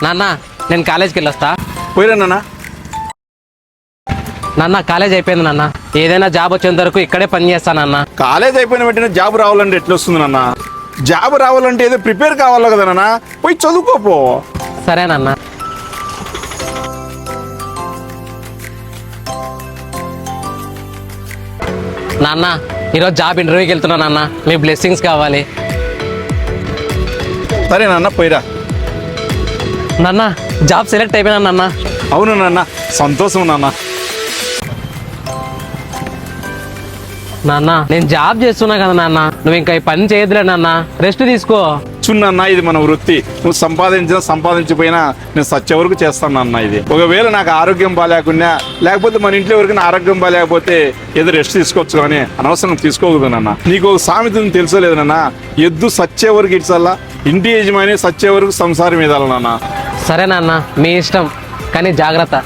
నాన్న నేను కాలేజ్కి వెళ్ళొస్తా. పోయిరా నాన్న. నాన్న కాలేజ్ అయిపోయింది నాన్న, ఏదైనా జాబ్ వచ్చేంత వరకు ఇక్కడే పని చేస్తానన్న. కాలేజ్ అయిపోయిన వెంటనే జాబ్ రావాలంటే ఎట్లా వస్తుంది నాన్న? జాబ్ రావాలంటే ఏదో ప్రిపేర్ కావాలి కదా నాన్న, పోయి చదువుకోపో. సరేనన్న. నాన్న ఈరోజు జాబ్ ఇంటర్వ్యూకి వెళ్తున్నా నాన్న, మీ బ్లెస్సింగ్స్ కావాలి. సరే నాన్న పోయిరా. నాన్న జాబ్ సెలెక్ట్ అయిపోయినా నాన్న. అవును నాన్న, సంతోషం నాన్న. నాన్న నేను జాబ్ చేస్తున్నా కదా నాన్న, నువ్వు ఇంకా ఈ పని చేయదులే నాన్న, రెస్ట్ తీసుకో. చూడన్నా, ఇది మన వృత్తి. నువ్వు సంపాదించిపోయినా నేను సచ్చే వరకు చేస్తాను అన్న. ఇది ఒకవేళ నాకు ఆరోగ్యం బాగాలేకున్నా, లేకపోతే మన ఇంట్లో ఎవరికైనా ఆరోగ్యం బాగాలేకపోతే ఏదో రెస్ట్ తీసుకోవచ్చు, కానీ అనవసరం తీసుకోకూడదు నాన్న. నీకు ఒక సామెత తెలుసలేదు నాన్న, ఎద్దు సచ్చే వరకు ఇడ్చల్లా, ఇంటి యజమాని సచ్చే వరకు సంసారం ఇదాల నాన్న. సరే నాన్న, మీ ఇష్టం, కానీ జాగ్రత్త.